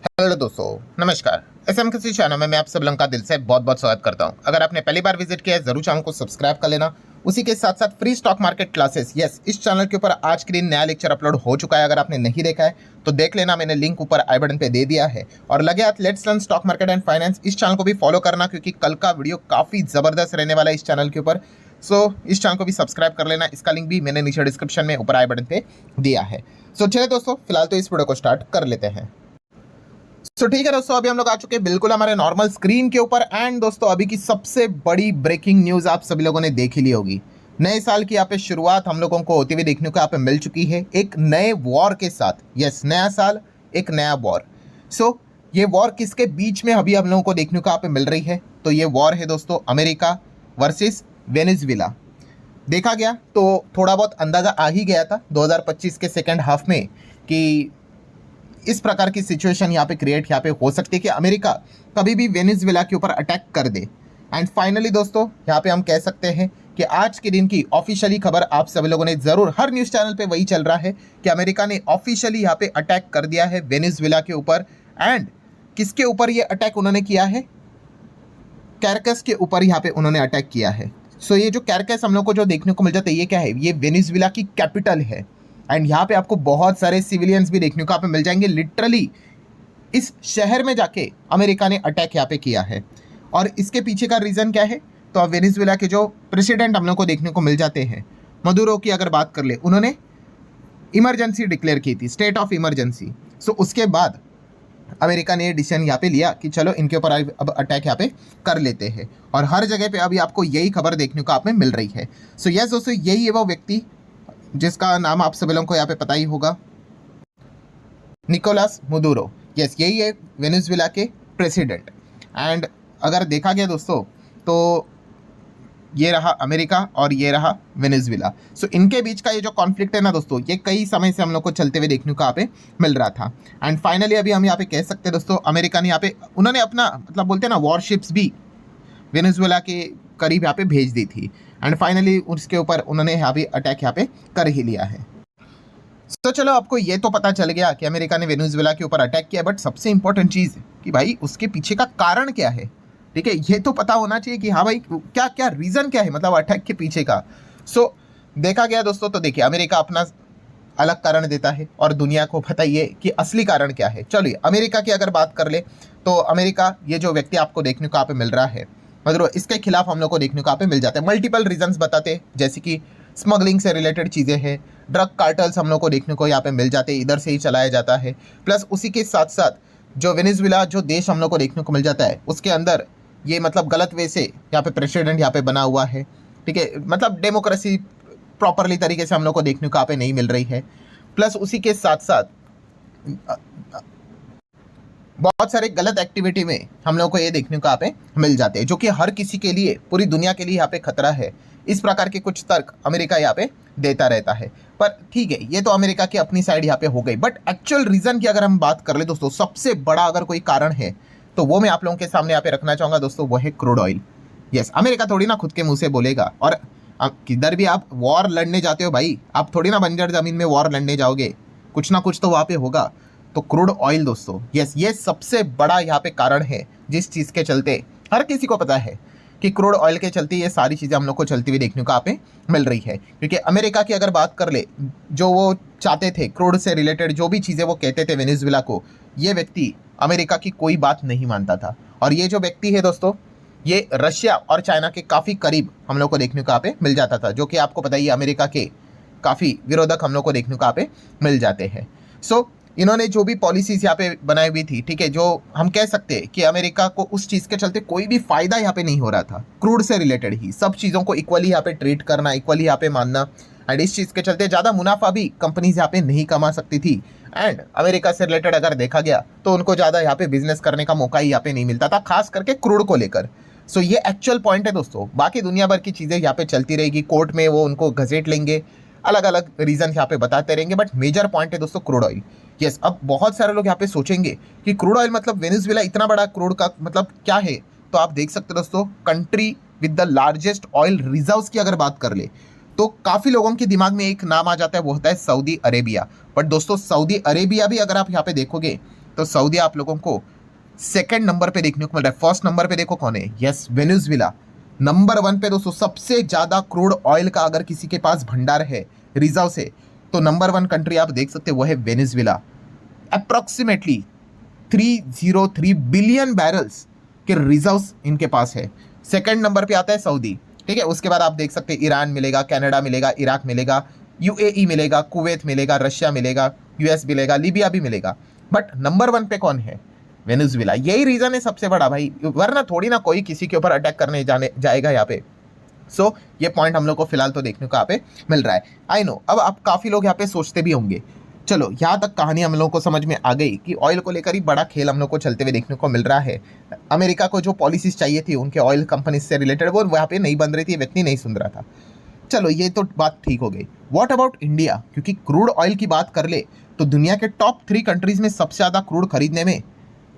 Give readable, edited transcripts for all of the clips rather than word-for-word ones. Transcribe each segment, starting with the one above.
Hello दोस्तों, नमस्कार। SM किसी चैनल में मैं आप सब लोगों का दिल से बहुत बहुत स्वागत करता हूं। अगर आपने पहली बार विजिट किया है जरूर चैनल को सब्सक्राइब कर लेना। उसी के साथ साथ free stock market classes, yes, इस चैनल के ऊपर आज के दिन नया लेक्चर अपलोड हो चुका है। अगर आपने नहीं देखा है तो देख लेना, मैंने लिंक ऊपर आई बटन पे दे दिया है। और लगे हाथ let's learn stock market and finance, इस चैनल को भी फॉलो करना क्योंकि कल का वीडियो काफी जबरदस्त रहने वाला है इस चैनल के ऊपर। इस चैनल को भी सब्सक्राइब कर लेना, इसका लिंक भी मैंने नीचे डिस्क्रिप्शन में ऊपर आई बटन पे दिया है। चलिए दोस्तों, फिलहाल तो इस वीडियो को स्टार्ट कर लेते हैं। ठीक है दोस्तों, अभी हम लोग आ चुके हैं बिल्कुल हमारे नॉर्मल स्क्रीन के ऊपर। एंड दोस्तों, अभी की सबसे बड़ी ब्रेकिंग न्यूज आप सभी लोगों ने देख ही ली होगी। नए साल की यहाँ पे शुरुआत हम लोगों को होती हुई देखने को यहाँ पे मिल चुकी है एक नए वॉर के साथ। यस, नया साल, एक नया वॉर। ये वॉर किसके बीच में अभी हम लोगों को देखने को यहाँ पे मिल रही है? तो ये वॉर है दोस्तों अमेरिका वर्सेस वेनेजुएला। देखा गया तो थोड़ा बहुत अंदाजा आ ही गया था 2025 के सेकेंड हाफ में कि इस प्रकार की सिचुएशन यहाँ पे क्रिएट यहाँ पे हो सकती है कि अमेरिका कभी भी वेनेजुएला के ऊपर अटैक कर दे। एंड फाइनली दोस्तों, यहाँ पे हम कह सकते हैं कि आज के दिन की ऑफिशियली खबर आप सभी लोगों ने जरूर, हर न्यूज़ चैनल पे वही चल रहा है कि अमेरिका ने ऑफिशियली यहाँ पे अटैक कर दिया है वेनेजुएला के ऊपर। एंड किसके ऊपर ये अटैक उन्होंने किया है? कैरकस के ऊपर यहाँ पे उन्होंने अटैक किया है। ये जो कैरकस हम लोग को जो देखने को मिल जाता है, ये क्या है? ये वेनेजुएला की कैपिटल है। एंड यहाँ पे आपको बहुत सारे सिविलियंस भी देखने को यहाँ पे मिल जाएंगे। लिटरली इस शहर में जाके अमेरिका ने अटैक यहाँ पे किया है। और इसके पीछे का रीज़न क्या है? तो अब वेनेजुएला के जो प्रेसिडेंट हम लोग को देखने को मिल जाते हैं, मदुरो की अगर बात कर ले, उन्होंने इमरजेंसी डिक्लेयर की थी, स्टेट ऑफ इमरजेंसी। उसके बाद अमेरिका ने ये डिसीजन यहाँ पे लिया कि चलो इनके ऊपर अब अटैक यहाँ पे कर लेते हैं। और हर जगह पे अभी आपको यही खबर देखने को आप में मिल रही है। यस दोस्तों, यही है वो व्यक्ति जिसका नाम आप सभी लोगों को यहाँ पे पता ही होगा, निकोलस मदुरो। यस, यही है वेनेजुएला के प्रेसिडेंट। एंड अगर देखा गया दोस्तों तो ये रहा अमेरिका और ये रहा वेनेजुएला। इनके बीच का ये जो कॉन्फ्लिक्ट है ना दोस्तों, ये कई समय से हम लोग को चलते हुए देखने को यहाँ पे मिल रहा था। एंड फाइनली अभी हम यहाँ पे कह सकते हैं दोस्तों, अमेरिका ने यहाँ पे, उन्होंने अपना मतलब बोलते हैं ना, वॉरशिप्स भी वेनेजुएला के करीब यहाँ पे भेज दी थी। एंड फाइनली उसके ऊपर उन्होंने यहाँ भी अटैक यहाँ पे कर ही लिया है। चलो, आपको ये तो पता चल गया कि अमेरिका ने वेनेजुएला के ऊपर अटैक किया, बट सबसे इंपॉर्टेंट चीज़ कि भाई उसके पीछे का कारण क्या है। ठीक है, ये तो पता होना चाहिए कि हाँ भाई क्या क्या रीज़न क्या है, मतलब अटैक के पीछे का। देखा गया दोस्तों, तो देखिए अमेरिका अपना अलग कारण देता है और दुनिया को बताइए कि असली कारण क्या है। चलिए अमेरिका की अगर बात कर ले तो अमेरिका, ये जो व्यक्ति आपको देखने को यहाँ पे मिल रहा है मतलब, इसके खिलाफ हम लोग को देखने को यहाँ पे मिल जाते हैं। मल्टीपल रीजंस बताते, जैसे कि स्मगलिंग से रिलेटेड चीज़ें हैं, ड्रग कार्टल्स हम लोग को देखने को यहाँ पे मिल जाते हैं, इधर से ही चलाया जाता है। प्लस उसी के साथ साथ जो वेनेजुएला जो देश हम लोग को देखने को मिल जाता है, उसके अंदर ये मतलब गलत वे से यहाँ पे प्रेसिडेंट यहाँ पे बना हुआ है। ठीक है, मतलब डेमोक्रेसी प्रॉपरली तरीके से हम लोग को देखने को यहाँ पे नहीं मिल रही है। प्लस उसी के साथ साथ बहुत सारे गलत एक्टिविटी में हम लोग को ये देखने को यहाँ पे मिल जाते हैं, जो कि हर किसी के लिए, पूरी दुनिया के लिए यहाँ पे खतरा है। इस प्रकार के कुछ तर्क अमेरिका यहाँ पे देता रहता है। पर ठीक है, ये तो अमेरिका की अपनी साइड यहाँ पे हो गई। बट एक्चुअल रीजन की अगर हम बात कर ले दोस्तों, सबसे बड़ा अगर कोई कारण है तो वो मैं आप लोगों के सामने यहाँ पे रखना चाहूंगा दोस्तों, वो है क्रूड ऑयल। यस, अमेरिका थोड़ी ना खुद के मुंह से बोलेगा। और किधर भी आप वॉर लड़ने जाते हो भाई, आप थोड़ी ना बंजर जमीन में वॉर लड़ने जाओगे, कुछ ना कुछ तो वहाँ पे होगा। तो क्रूड ऑयल दोस्तों, यस, ये सबसे बड़ा यहाँ पे कारण है जिस चीज़ के चलते हर किसी को पता है कि क्रूड ऑयल के चलते ये सारी चीज़ें हम लोग को चलती हुई देखने को यहाँ पे मिल रही है। क्योंकि अमेरिका की अगर बात कर ले, जो वो चाहते थे क्रूड से रिलेटेड जो भी चीज़ें वो कहते थे वेनेजुएला को, ये व्यक्ति अमेरिका की कोई बात नहीं मानता था। और ये जो व्यक्ति है दोस्तों, ये रशिया और चाइना के काफ़ी करीब हम लोग को देखने को यहाँ पे मिल जाता था, जो कि आपको पता ही है अमेरिका के काफ़ी विरोधक हम लोग को देखने को यहाँ पे मिल जाते हैं। इन्होंने जो भी पॉलिसीज यहाँ पे बनाई हुई थी, ठीक है, जो हम कह सकते हैं कि अमेरिका को उस चीज़ के चलते कोई भी फायदा यहाँ पे नहीं हो रहा था। क्रूड से रिलेटेड ही सब चीज़ों को इक्वली यहाँ पे ट्रीट करना, इक्वली यहाँ पे मानना। एंड इस चीज़ के चलते ज़्यादा मुनाफा भी कंपनीज यहाँ पे नहीं कमा सकती थी। एंड अमेरिका से रिलेटेड अगर देखा गया तो उनको ज़्यादा यहाँ पे बिजनेस करने का मौका ही यहाँ पे नहीं मिलता था, खास करके क्रूड को लेकर। ये एक्चुअल पॉइंट है दोस्तों। बाकी दुनिया भर की चीज़ें यहाँ पे चलती रहेगी, कोर्ट में वो उनको घसीट लेंगे, अलग अलग रीजन यहाँ पे बताते रहेंगे, बट मेजर पॉइंट है दोस्तों क्रूड ऑयल। यस, अब बहुत सारे लोग यहाँ पे सोचेंगे कि क्रूड ऑयल मतलब वेनेजुएला इतना बड़ा क्रूड का मतलब क्या है? तो आप देख सकते हो दोस्तों, country with the largest oil reserves की अगर बात कर ले तो काफ़ी लोगों के दिमाग में एक नाम आ जाता है, वो होता है सऊदी अरेबिया। बट दोस्तों, सऊदी अरेबिया भी अगर आप यहाँ पे देखोगे तो सऊदी आप लोगों को सेकंड नंबर पे देखने को मिल रहा है। फर्स्ट नंबर पे देखो कौन है, यस वेनेजुएला। नंबर 1 पे दोस्तों सबसे ज्यादा क्रूड ऑयल का अगर किसी के पास भंडार है रिजर्व से, तो नंबर 1 कंट्री आप देख सकते हो वो है वेनेजुएला। अप्रोक्सीमेटली 303 बिलियन बैरल्स के रिजर्व्स इनके पास है। सेकंड नंबर पे आता है सऊदी, ठीक है। उसके बाद आप देख सकते हैं ईरान मिलेगा, कनाडा मिलेगा, इराक मिलेगा, यूएई मिलेगा, कुवैत मिलेगा, रशिया मिलेगा, यूएस मिलेगा, लीबिया भी मिलेगा। बट नंबर 1 पे कौन है, वेनेजुएला। यही रीजन है सबसे बड़ा भाई, वरना थोड़ी ना कोई किसी के ऊपर अटैक करने जाएगा यहाँ पे। सो ये पॉइंट हम लोग को फिलहाल तो देखने को यहाँ पे मिल रहा है। आई नो अब आप काफ़ी लोग यहाँ पे सोचते भी होंगे, चलो यहाँ तक कहानी हम लोग को समझ में आ गई कि ऑयल को लेकर ही बड़ा खेल हम लोग को चलते हुए देखने को मिल रहा है। अमेरिका को जो पॉलिसीज चाहिए थी उनके ऑयल कंपनी से रिलेटेड वो वहाँ पे नहीं बन रही थी, व्यक्ति नहीं सुन रहा था। चलो ये तो बात ठीक हो गई। व्हाट अबाउट इंडिया, क्योंकि क्रूड ऑयल की बात कर ले तो दुनिया के टॉप 3 कंट्रीज में सबसे ज़्यादा क्रूड खरीदने में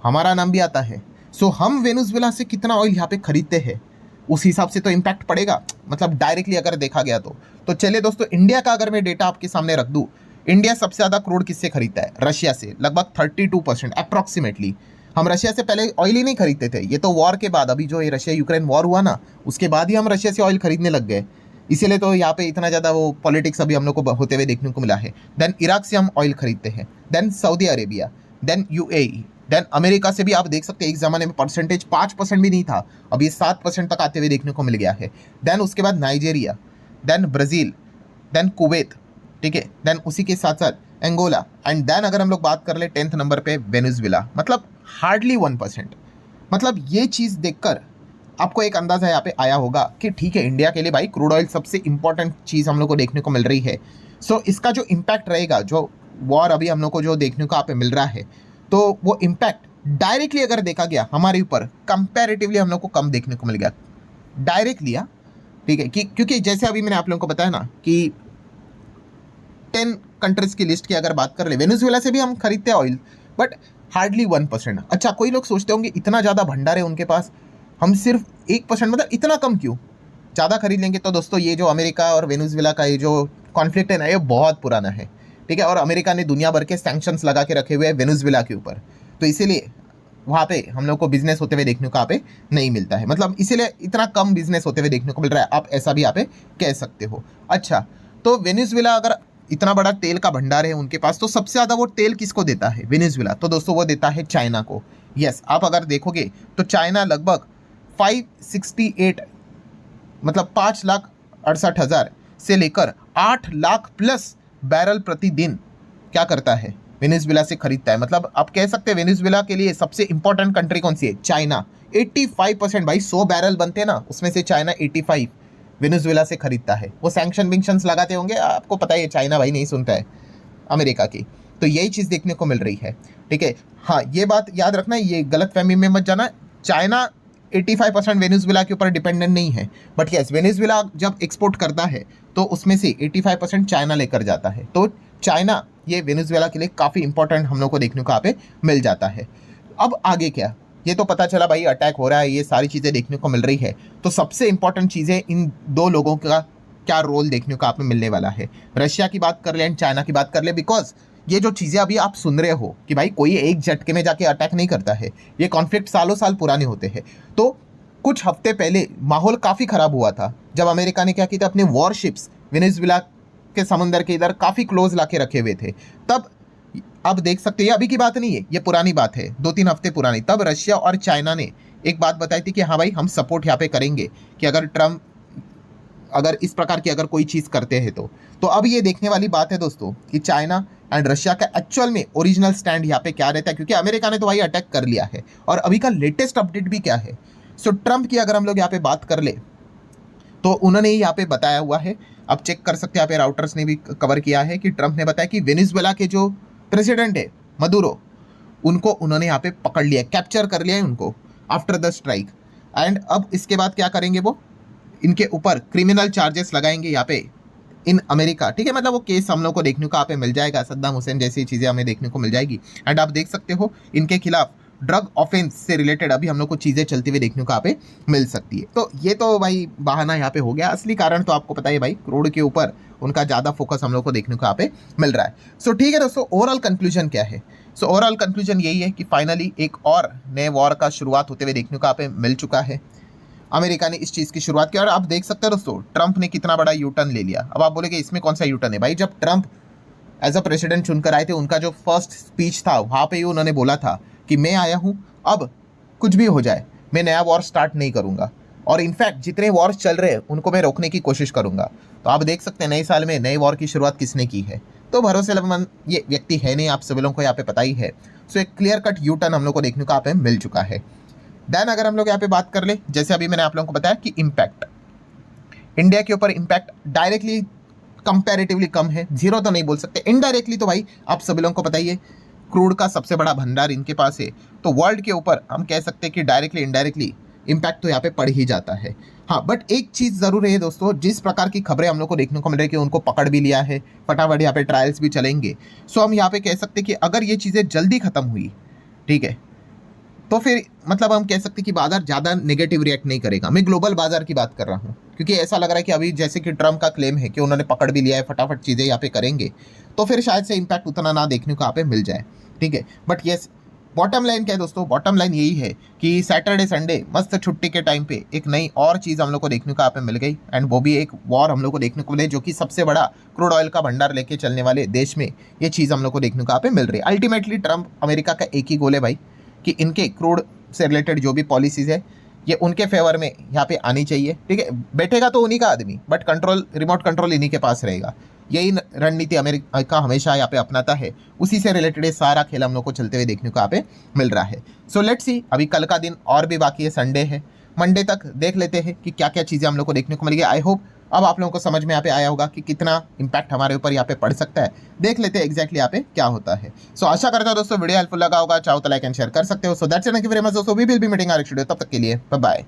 हमारा नाम भी आता है। सो हम वेनेजुएला से कितना ऑयल यहाँ पे खरीदते हैं उस हिसाब से तो इम्पैक्ट पड़ेगा, मतलब डायरेक्टली अगर देखा गया तो चलिए दोस्तों इंडिया का अगर मैं डेटा आपके सामने रख दूँ, इंडिया सबसे ज़्यादा क्रूड किससे खरीदता है, रशिया से, लगभग 32% अप्रॉक्सीमेटली। हम रशिया से पहले ऑयल ही नहीं खरीदते थे, ये तो वॉर के बाद, अभी जो ये रशिया यूक्रेन वॉर हुआ ना उसके बाद ही हम रशिया से ऑयल खरीदने लग गए, इसीलिए तो यहाँ पे इतना ज़्यादा वो पॉलिटिक्स अभी हम लोग को होते हुए देखने को मिला है। देन इराक से हम ऑयल खरीदते हैं, then Saudi Arabia, then UAE, then America से भी आप देख सकते हैं एक ज़माने में परसेंटेज 5% भी नहीं था, अब ये 7% तक आते हुए देखने को मिल गया है। देन उसके बाद Nigeria, then Brazil, then Kuwait, ठीक है, देन उसी के साथ साथ एंगोला, एंड देन अगर हम लोग बात कर ले 10th नंबर पे वेनेजुएला, मतलब हार्डली 1%। मतलब ये चीज़ देखकर आपको एक अंदाज़ा यहाँ पे आया होगा कि ठीक है इंडिया के लिए भाई क्रूड ऑयल सबसे इंपॉर्टेंट चीज़ हम लोग को देखने को मिल रही है। सो इसका जो इम्पैक्ट रहेगा, जो वॉर अभी हम लोग को जो देखने को यहाँ पे मिल रहा है, तो वो इम्पैक्ट डायरेक्टली अगर देखा गया हमारे ऊपर कंपैरेटिवली हम लोग को कम देखने को मिल गया डायरेक्टली, ठीक है। क्योंकि जैसे अभी मैंने आप लोगों को बताया ना कि 10 कंट्रीज की लिस्ट की अगर बात कर ले, वेनेजुएला से भी हम खरीदते हैं ऑयल, बट हार्डली 1%। अच्छा, कोई लोग सोचते होंगे इतना ज़्यादा भंडार है उनके पास, हम सिर्फ 1%, मतलब इतना कम क्यों, ज़्यादा खरीद लेंगे। तो दोस्तों ये जो अमेरिका और वेनेजुएला का ये जो कॉन्फ्लिक्ट है ना, ये बहुत पुराना है, ठीक है। और अमेरिका ने दुनिया भर के सैंक्शंस लगा के रखे हुए हैं वेनेजुएला के ऊपर, तो इसीलिए वहाँ पे हम लोग को बिजनेस होते हुए देखने को यहाँ पे नहीं मिलता है, मतलब इसीलिए इतना कम बिजनेस होते हुए देखने को मिल रहा है, आप ऐसा भी यहाँ पे कह सकते हो। अच्छा, तो वेनेजुएला अगर इतना बड़ा तेल का भंडार है उनके पास, तो सबसे ज़्यादा वो तेल किसको देता है वेनेजुएला, तो दोस्तों वो देता है चाइना को। यस, आप अगर देखोगे तो चाइना लगभग 568, मतलब 5,68,000 से लेकर 8 लाख प्लस बैरल प्रतिदिन क्या करता है, वेनेजुएला से खरीदता है। मतलब आप कह सकते हैं वेनेजुएला के लिए सबसे इंपॉर्टेंट कंट्री कौन सी है, चाइना। 85% भाई, 100 बैरल बनते हैं ना उसमें से चाइना 85 वेनेजुएला से खरीदता है। वो सैंक्शन विंक्शंस लगाते होंगे, आपको पता है चाइना भाई नहीं सुनता है अमेरिका की, तो यही चीज़ देखने को मिल रही है, ठीक है। हाँ, ये बात याद रखना, ये गलत फहमी में मत जाना, चाइना 85% वेनेजुएला के ऊपर डिपेंडेंट नहीं है, बट यस वेनेजुएला जब एक्सपोर्ट करता है तो उसमें से 85% चाइना लेकर जाता है, तो चाइना ये वेनेजुएला के लिए काफ़ी इंपॉर्टेंट हम लोग को देखने को यहाँ पे मिल जाता है। अब आगे क्या, ये तो पता चला भाई अटैक हो रहा है, ये सारी चीज़ें देखने को मिल रही है, तो सबसे इंपॉर्टेंट चीज़ें इन दो लोगों का क्या रोल देखने को आप में मिलने वाला है। रशिया की बात कर ले एंड चाइना की बात कर ले, बिकॉज ये जो चीज़ें अभी आप सुन रहे हो कि भाई कोई एक झटके में जाके अटैक नहीं करता है, ये कॉन्फ्लिक्ट सालों साल पुराने होते हैं। तो कुछ हफ्ते पहले माहौल काफ़ी ख़राब हुआ था जब अमेरिका ने क्या किया था, अपने वॉरशिप्स वेनेजुएला के समुंदर के इधर काफ़ी क्लोज ला के रखे हुए थे। तब आप देख सकते हैं, अभी की बात नहीं है, ये पुरानी बात है, 2-3 हफ्ते पुरानी। तब रशिया और चाइना ने एक बात बताई थी कि हाँ भाई हम सपोर्ट यहाँ पे करेंगे कि अगर ट्रम्प अगर इस प्रकार की अगर कोई चीज़ करते हैं तो अब ये देखने वाली बात है दोस्तों कि चाइना एंड रशिया का एक्चुअल में ओरिजिनल स्टैंड यहाँ पे क्या रहता है, क्योंकि अमेरिका ने तो भाई अटैक कर लिया है और अभी का लेटेस्ट अपडेट भी क्या है। सो ट्रम्प की अगर हम लोग यहाँ पे बात कर ले तो उन्होंने यहाँ पे बताया हुआ है, आप चेक कर सकते हैं, यहाँ पे राउटर्स ने भी कवर किया है कि ट्रम्प ने बताया कि वेनेजुएला के जो प्रेसिडेंट है मदुरो, उनको उन्होंने यहाँ पे पकड़ लिया, कैप्चर कर लिया है उनको आफ्टर द स्ट्राइक। एंड अब इसके बाद क्या करेंगे, वो इनके ऊपर क्रिमिनल चार्जेस लगाएंगे यहाँ पे इन अमेरिका, ठीक है। मतलब वो केस हम लोग को देखने को यहाँ पे मिल जाएगा, सद्दाम हुसैन जैसी चीज़ें हमें देखने को मिल जाएगी। एंड आप देख सकते हो इनके खिलाफ ड्रग ऑफेंस से रिलेटेड अभी हम लोग को चीज़ें चलती हुई देखने को यहाँ पे मिल सकती है। तो ये तो भाई बहाना यहाँ पे हो गया, असली कारण तो आपको पता है भाई क्रूड के ऊपर उनका ज़्यादा फोकस हम लोग को देखने को यहाँ पे मिल रहा है। सो ठीक है दोस्तों, ओवरऑल कंक्लूजन क्या है सो ओवरऑल कंक्लूजन यही है कि फाइनली एक और नए वॉर का शुरुआत होते हुए देखने को यहाँ पे मिल चुका है। अमेरिका ने इस चीज़ की शुरुआत की और आप देख सकते हो दोस्तों ट्रंप ने कितना बड़ा यू टर्न ले लिया। अब आप बोलेगे इसमें कौन सा यू टर्न है भाई, जब ट्रंप एज अ प्रेसिडेंट चुनकर आए थे उनका जो फर्स्ट स्पीच था वहाँ पे ही उन्होंने बोला था कि मैं आया हूँ, अब कुछ भी हो जाए मैं नया वॉर स्टार्ट नहीं करूँगा, और इनफैक्ट जितने वॉर्स चल रहे हैं उनको मैं रोकने की कोशिश करूँगा। तो आप देख सकते हैं नए साल में नए वॉर की शुरुआत किसने की है, तो भरोसेमंद ये व्यक्ति है नहीं, आप सभी लोगों को यहाँ पे पता ही है। सो एक क्लियर कट यू टर्न हम लोग को देखने को यहाँ पे मिल चुका है। देन अगर हम लोग यहाँ पे बात कर ले, जैसे अभी मैंने आप लोगों को बताया कि इम्पैक्ट इंडिया के ऊपर इम्पैक्ट डायरेक्टली कंपैरेटिवली कम है, जीरो तो नहीं बोल सकते, इनडायरेक्टली तो भाई आप सभी लोगों को पता ही है क्रूड का सबसे बड़ा भंडार इनके पास है, तो वर्ल्ड के ऊपर हम कह सकते हैं कि डायरेक्टली इनडायरेक्टली इम्पैक्ट तो यहाँ पे पड़ ही जाता है। हाँ बट एक चीज़ ज़रूर है दोस्तों, जिस प्रकार की खबरें हम लोग को देखने को मिल रही है कि उनको पकड़ भी लिया है, फटाफट यहाँ पे ट्रायल्स भी चलेंगे, सो हम यहाँ पे कह सकते हैं कि अगर ये चीज़ें जल्दी खत्म हुई, ठीक है, तो फिर मतलब हम कह सकते हैं कि बाजार ज़्यादा नेगेटिव रिएक्ट नहीं करेगा। मैं ग्लोबल बाजार की बात कर रहा हूँ, क्योंकि ऐसा लग रहा है कि अभी जैसे कि ट्रम्प का क्लेम है कि उन्होंने पकड़ भी लिया है, फटाफट चीज़ें यहाँ पे करेंगे, तो फिर शायद से इम्पैक्ट उतना ना देखने को यहाँ पे मिल जाए, ठीक है। बट येस बॉटम लाइन क्या है दोस्तों, बॉटम लाइन यही है कि सैटरडे संडे मस्त छुट्टी के टाइम पे एक नई और चीज़ हम लोग को देखने को यहाँ पे मिल गई, एंड वो भी एक वॉर हम लोग को देखने को मिले जो कि सबसे बड़ा क्रूड ऑयल का भंडार लेके चलने वाले देश में ये चीज़ हम लोग को देखने को यहाँ पे मिल रही है। अल्टीमेटली ट्रम्प अमेरिका का एक ही गोल है भाई कि इनके क्रूड से रिलेटेड जो भी पॉलिसीज़ है ये उनके फेवर में यहाँ पे आनी चाहिए, ठीक है। बैठेगा तो उन्हीं का आदमी, बट कंट्रोल, रिमोट कंट्रोल इन्हीं के पास रहेगा। यही रणनीति अमेरिका हमेशा यहाँ पे अपनाता है, उसी से रिलेटेड सारा खेल हम लोग को चलते हुए देखने को यहाँ पे मिल रहा है। सो लेट्स सी, अभी कल का दिन और भी बाकी है, संडे है, मंडे तक देख लेते हैं कि क्या क्या चीज़ें हम लोग को देखने को मिलेगी। आई होप अब आप लोगों को समझ में यहाँ पे आया होगा कि कितना इंपैक्ट हमारे ऊपर यहाँ पे पड़ सकता है। देख लेते हैं एग्जैक्टली यहाँ पे क्या होता है। सो आशा करता हूँ दोस्तों वीडियो हेल्पफुल लगा होगा, चाहो तो लाइक एंड शेयर कर सकते हो। So that's it, thank you very much दोस्तों, we will be meeting our next video, तब तक के लिए बाय बाय।